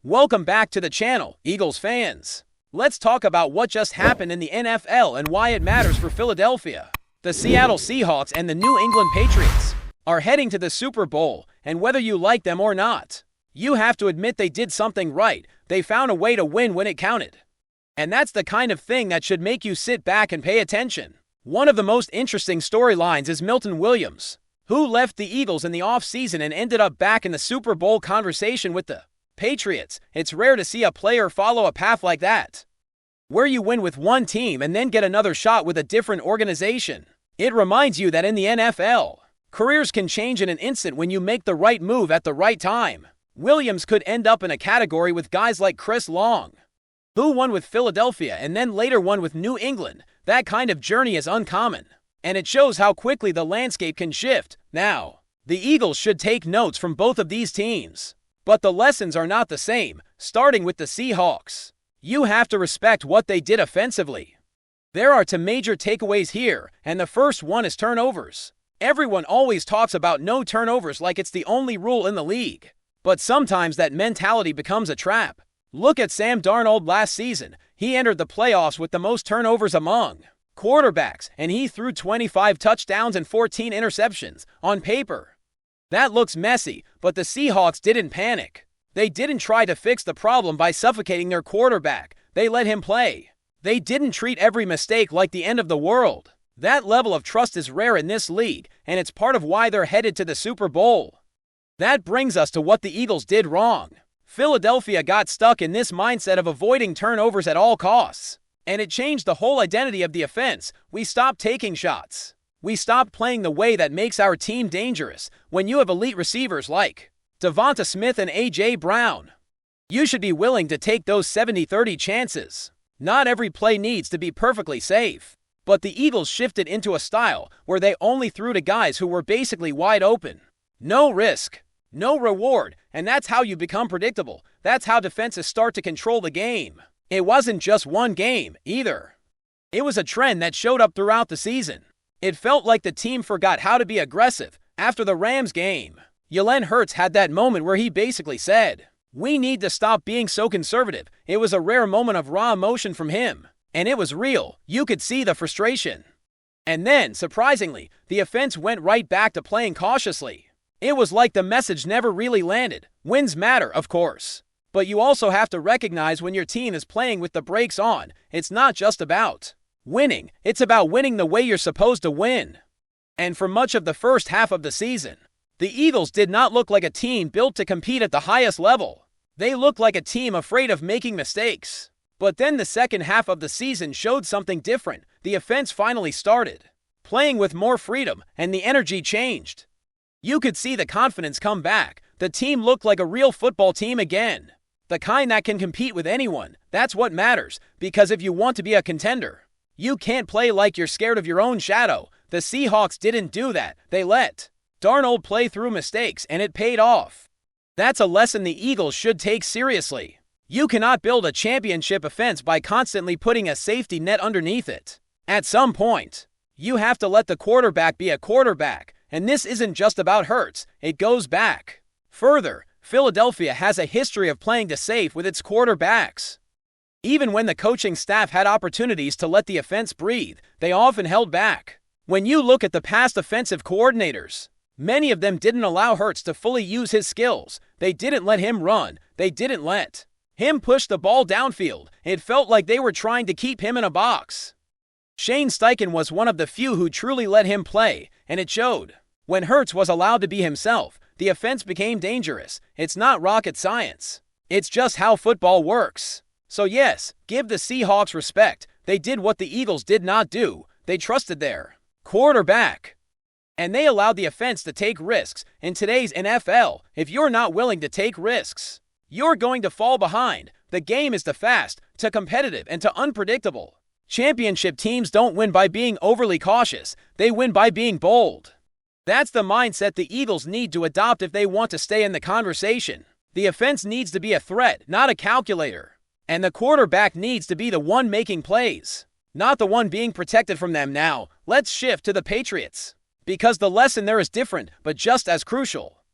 Welcome back to the channel, Eagles fans. Let's talk about what just happened in the NFL and why it matters for Philadelphia. The Seattle Seahawks and the New England Patriots are heading to the Super Bowl, and whether you like them or not, you have to admit they did something right. They found a way to win when it counted. And that's the kind of thing that should make you sit back and pay attention. One of the most interesting storylines is Milton Williams, who left the Eagles in the offseason and ended up back in the Super Bowl conversation with the Patriots. It's rare to see a player follow a path like that, where you win with one team and then get another shot with a different organization. It reminds you that in the NFL, careers can change in an instant when you make the right move at the right time. Williams could end up in a category with guys like Chris Long, who won with Philadelphia and then later won with New England. That kind of journey is uncommon, and it shows how quickly the landscape can shift. Now, the Eagles should take notes from both of these teams, but the lessons are not the same. Starting with the Seahawks, you have to respect what they did offensively. There are two major takeaways here, and the first one is turnovers. Everyone always talks about no turnovers like it's the only rule in the league, but sometimes that mentality becomes a trap. Look at Sam Darnold last season. He entered the playoffs with the most turnovers among quarterbacks, and he threw 25 touchdowns and 14 interceptions. On paper, that looks messy, but the Seahawks didn't panic. They didn't try to fix the problem by suffocating their quarterback. They let him play. They didn't treat every mistake like the end of the world. That level of trust is rare in this league, and it's part of why they're headed to the Super Bowl. That brings us to what the Eagles did wrong. Philadelphia got stuck in this mindset of avoiding turnovers at all costs, and it changed the whole identity of the offense. We stopped taking shots. We stopped playing the way that makes our team dangerous. When you have elite receivers like Devonta Smith and A.J. Brown, you should be willing to take those 70-30 chances. Not every play needs to be perfectly safe, but the Eagles shifted into a style where they only threw to guys who were basically wide open. No risk, no reward, and that's how you become predictable. That's how defenses start to control the game. It wasn't just one game, either. It was a trend that showed up throughout the season. It felt like the team forgot how to be aggressive. After the Rams game, Jalen Hurts had that moment where he basically said, "We need to stop being so conservative." It was a rare moment of raw emotion from him, and it was real. You could see the frustration. And then, surprisingly, the offense went right back to playing cautiously. It was like the message never really landed. Wins matter, of course, but you also have to recognize when your team is playing with the brakes on. It's not just about winning, it's about winning the way you're supposed to win. And for much of the first half of the season, the Eagles did not look like a team built to compete at the highest level. They looked like a team afraid of making mistakes. But then the second half of the season showed something different. The offense finally started playing with more freedom, and the energy changed. You could see the confidence come back. The team looked like a real football team again. The kind that can compete with anyone. That's what matters, because if you want to be a contender, you can't play like you're scared of your own shadow. The Seahawks didn't do that. They let Darnold play through mistakes, and it paid off. That's a lesson the Eagles should take seriously. You cannot build a championship offense by constantly putting a safety net underneath it. At some point, you have to let the quarterback be a quarterback, and this isn't just about Hurts. It goes back further. Philadelphia has a history of playing to safe with its quarterbacks. Even when the coaching staff had opportunities to let the offense breathe, they often held back. When you look at the past offensive coordinators, many of them didn't allow Hurts to fully use his skills. They didn't let him run. They didn't let him push the ball downfield. It felt like they were trying to keep him in a box. Shane Steichen was one of the few who truly let him play, and it showed. When Hurts was allowed to be himself, the offense became dangerous. It's not rocket science. It's just how football works. So yes, give the Seahawks respect. They did what the Eagles did not do. They trusted their quarterback, and they allowed the offense to take risks. In today's NFL, if you're not willing to take risks, you're going to fall behind. The game is too fast, too competitive, and too unpredictable. Championship teams don't win by being overly cautious. They win by being bold. That's the mindset the Eagles need to adopt if they want to stay in the conversation. The offense needs to be a threat, not a calculator. And the quarterback needs to be the one making plays, not the one being protected from them. Now, let's shift to the Patriots, because the lesson there is different, but just as crucial.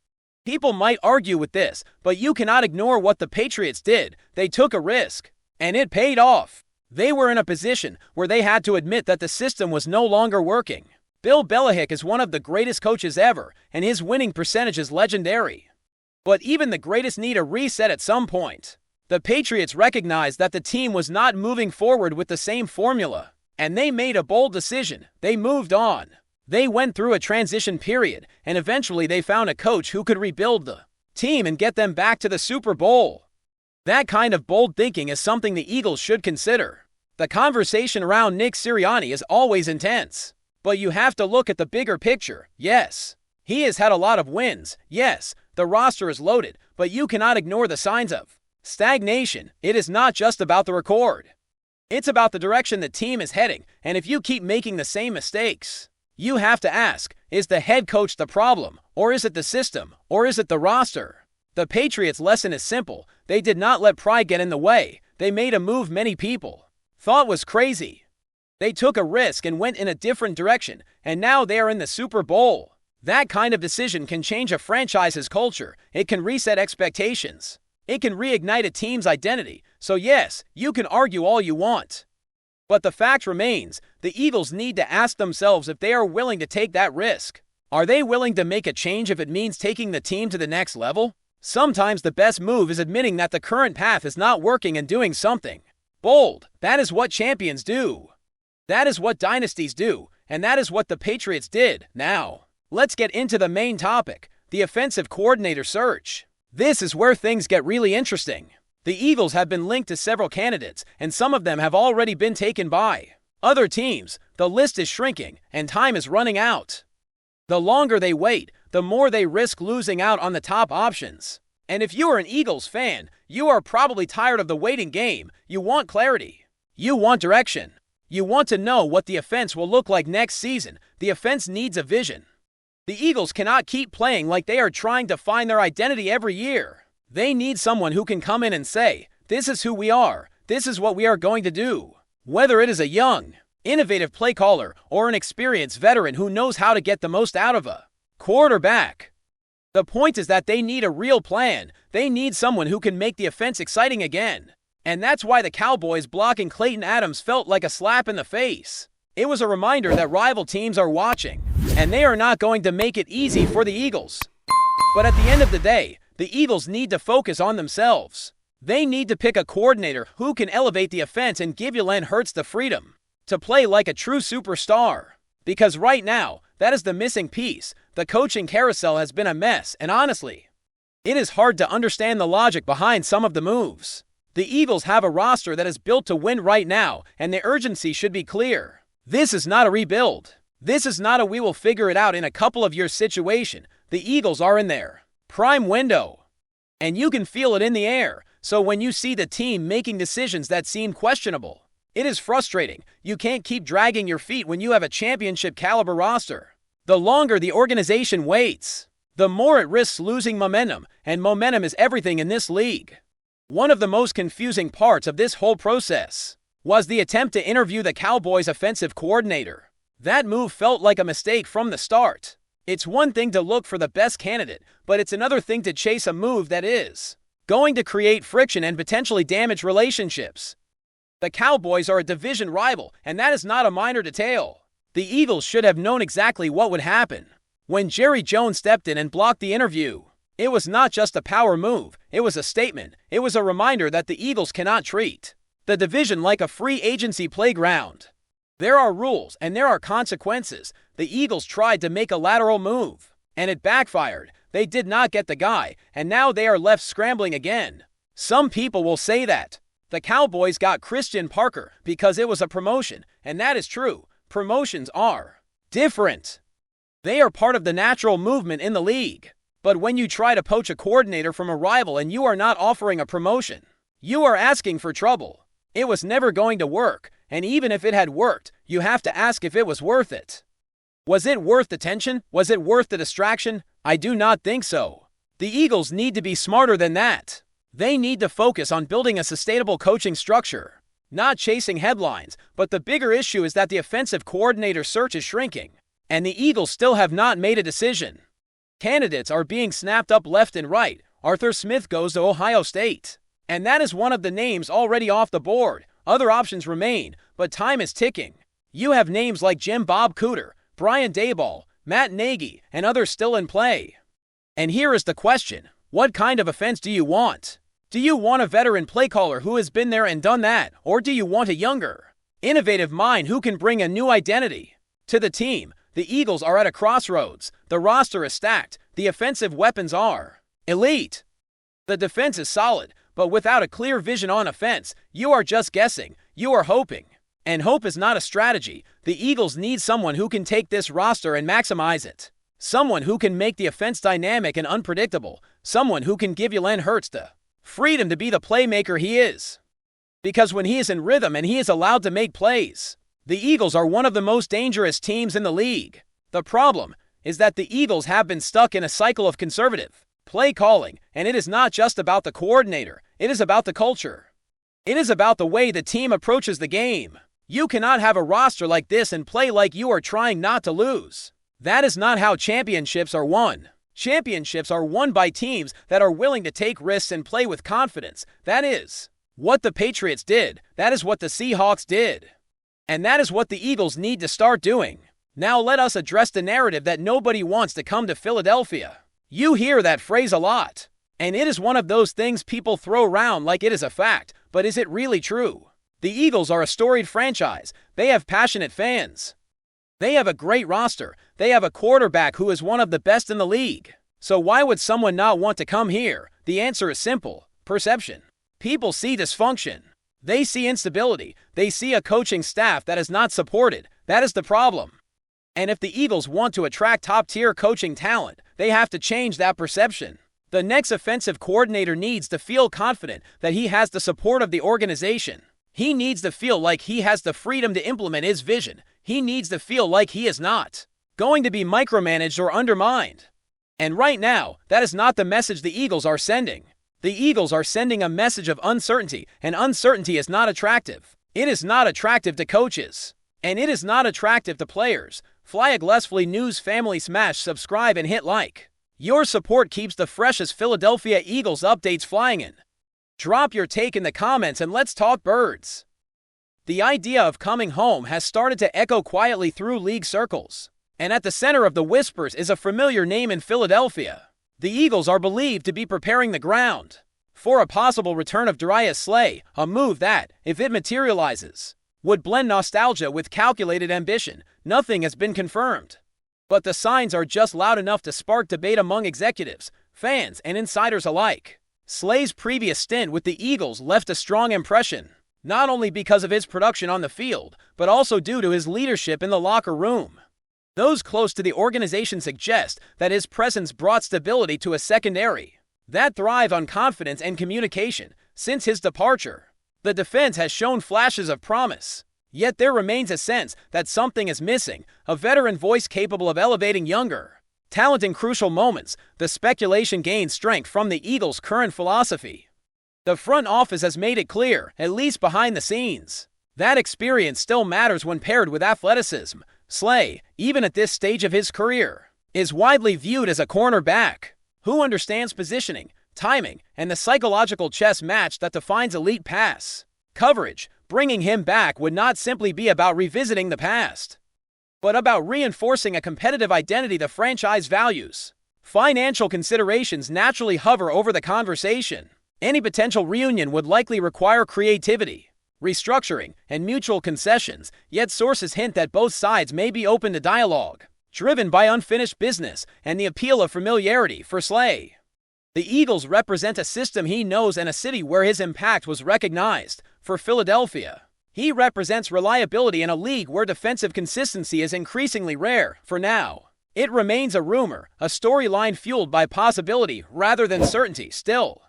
People might argue with this, but you cannot ignore what the Patriots did. They took a risk, and it paid off. They were in a position where they had to admit that the system was no longer working. Bill Belichick is one of the greatest coaches ever, and his winning percentage is legendary. But even the greatest need a reset at some point. The Patriots recognized that the team was not moving forward with the same formula, and they made a bold decision. They moved on. They went through a transition period, and eventually they found a coach who could rebuild the team and get them back to the Super Bowl. That kind of bold thinking is something the Eagles should consider. The conversation around Nick Sirianni is always intense, but you have to look at the bigger picture. Yes, he has had a lot of wins. Yes, the roster is loaded, but you cannot ignore the signs of stagnation. It is not just about the record. It's about the direction the team is heading, and if you keep making the same mistakes, you have to ask, is the head coach the problem, or is it the system, or is it the roster? The Patriots' lesson is simple. They did not let pride get in the way. They made a move many people thought was crazy. They took a risk and went in a different direction, and now they are in the Super Bowl. That kind of decision can change a franchise's culture. It can reset expectations. It can reignite a team's identity. So yes, you can argue all you want. But the fact remains, the Eagles need to ask themselves if they are willing to take that risk. Are they willing to make a change if it means taking the team to the next level? Sometimes the best move is admitting that the current path is not working and doing something bold. That is what champions do. That is what dynasties do, and that is what the Patriots did. Now, let's get into the main topic, the offensive coordinator search. This is where things get really interesting. The Eagles have been linked to several candidates, and some of them have already been taken by other teams. The list is shrinking, and time is running out. The longer they wait, the more they risk losing out on the top options. And if you are an Eagles fan, you are probably tired of the waiting game. You want clarity. You want direction. You want to know what the offense will look like next season. The offense needs a vision. The Eagles cannot keep playing like they are trying to find their identity every year. They need someone who can come in and say, this is who we are, this is what we are going to do. Whether it is a young, innovative play caller or an experienced veteran who knows how to get the most out of a quarterback. The point is that they need a real plan. They need someone who can make the offense exciting again. And that's why the Cowboys blocking Clayton Adams felt like a slap in the face. It was a reminder that rival teams are watching, and they are not going to make it easy for the Eagles. But at the end of the day, the Eagles need to focus on themselves. They need to pick a coordinator who can elevate the offense and give Jalen Hurts the freedom to play like a true superstar. Because right now, that is the missing piece. The coaching carousel has been a mess, and honestly, it is hard to understand the logic behind some of the moves. The Eagles have a roster that is built to win right now, and the urgency should be clear. This is not a rebuild. This is not a we will figure it out in a couple of years situation. The Eagles are in their prime window, and you can feel it in the air. So when you see the team making decisions that seem questionable, it is frustrating. You can't keep dragging your feet when you have a championship caliber roster. The longer the organization waits, the more it risks losing momentum, and momentum is everything in this league. One of the most confusing parts of this whole process was the attempt to interview the Cowboys' offensive coordinator. That move felt like a mistake from the start. It's one thing to look for the best candidate, but it's another thing to chase a move that is going to create friction and potentially damage relationships. The Cowboys are a division rival, and that is not a minor detail. The Eagles should have known exactly what would happen. When Jerry Jones stepped in and blocked the interview, it was not just a power move, it was a statement. It was a reminder that the Eagles cannot treat the division like a free agency playground. There are rules and there are consequences. The Eagles tried to make a lateral move, and it backfired. They did not get the guy, and now they are left scrambling again. Some people will say that the Cowboys got Christian Parker because it was a promotion, and that is true. Promotions are different. They are part of the natural movement in the league. But when you try to poach a coordinator from a rival and you are not offering a promotion, you are asking for trouble. It was never going to work, and even if it had worked, you have to ask if it was worth it. Was it worth the tension? Was it worth the distraction? I do not think so. The Eagles need to be smarter than that. They need to focus on building a sustainable coaching structure, not chasing headlines. But the bigger issue is that the offensive coordinator search is shrinking, and the Eagles still have not made a decision. Candidates are being snapped up left and right. Arthur Smith goes to Ohio State. And that is one of the names already off the board. Other options remain, but time is ticking. You have names like Jim Bob Cooter, Brian Daboll, Matt Nagy, and others still in play. And here is the question. What kind of offense do you want? Do you want a veteran play caller who has been there and done that, or do you want a younger, innovative mind who can bring a new identity to the team? The Eagles are at a crossroads. The roster is stacked. The offensive weapons are elite. The defense is solid, but without a clear vision on offense, you are just guessing. You are hoping. And hope is not a strategy. The Eagles need someone who can take this roster and maximize it. Someone who can make the offense dynamic and unpredictable. Someone who can give Jalen Hurts the freedom to be the playmaker he is. Because when he is in rhythm and he is allowed to make plays, the Eagles are one of the most dangerous teams in the league. The problem is that the Eagles have been stuck in a cycle of conservative play calling, and it is not just about the coordinator. It is about the culture. It is about the way the team approaches the game. You cannot have a roster like this and play like you are trying not to lose. That is not how championships are won. Championships are won by teams that are willing to take risks and play with confidence. That is what the Patriots did. That is what the Seahawks did. And that is what the Eagles need to start doing. Now let us address the narrative that nobody wants to come to Philadelphia. You hear that phrase a lot. And it is one of those things people throw around like it is a fact. But is it really true? The Eagles are a storied franchise. They have passionate fans. They have a great roster. They have a quarterback who is one of the best in the league. So why would someone not want to come here? The answer is simple. Perception. People see dysfunction. They see instability. They see a coaching staff that is not supported. That is the problem. And if the Eagles want to attract top-tier coaching talent, they have to change that perception. The next offensive coordinator needs to feel confident that he has the support of the organization. He needs to feel like he has the freedom to implement his vision. He needs to feel like he is not going to be micromanaged or undermined. And right now, that is not the message the Eagles are sending. The Eagles are sending a message of uncertainty, and uncertainty is not attractive. It is not attractive to coaches. And it is not attractive to players. FlyEaglesFly News family, smash subscribe and hit like. Your support keeps the freshest Philadelphia Eagles updates flying in. Drop your take in the comments and let's talk birds. The idea of coming home has started to echo quietly through league circles. And at the center of the whispers is a familiar name in Philadelphia. The Eagles are believed to be preparing the ground for a possible return of DARIUS, a move that, if it materializes, would blend nostalgia with calculated ambition. Nothing has been confirmed. But the signs are just loud enough to spark debate among executives, fans, and insiders alike. Slay's previous stint with the Eagles left a strong impression, not only because of his production on the field, but also due to his leadership in the locker room. Those close to the organization suggest that his presence brought stability to a secondary that thrived on confidence and communication. Since his departure, the defense has shown flashes of promise. Yet there remains a sense that something is missing, a veteran voice capable of elevating younger talent in crucial moments. The speculation gains strength from the Eagles' current philosophy. The front office has made it clear, at least behind the scenes, that experience still matters when paired with athleticism. Slay, even at this stage of his career, is widely viewed as a cornerback who understands positioning, timing, and the psychological chess match that defines elite pass coverage. Bringing him back would not simply be about revisiting the past, but about reinforcing a competitive identity the franchise values. Financial considerations naturally hover over the conversation. Any potential reunion would likely require creativity, restructuring, and mutual concessions, yet sources hint that both sides may be open to dialogue, driven by unfinished business and the appeal of familiarity for Slay. The Eagles represent a system he knows and a city where his impact was recognized. For Philadelphia, he represents reliability in a league where defensive consistency is increasingly rare. For now, it remains a rumor, a storyline fueled by possibility rather than certainty. Still,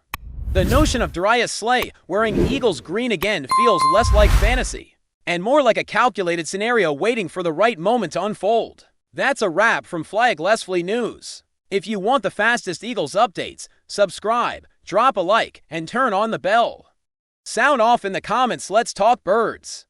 the notion of DARIUS wearing Eagles green again feels less like fantasy and more like a calculated scenario waiting for the right moment to unfold. That's a wrap from FlyEaglesFly News. If you want the fastest Eagles updates, subscribe, drop a like, and turn on the bell. Sound off in the comments. Let's talk birds.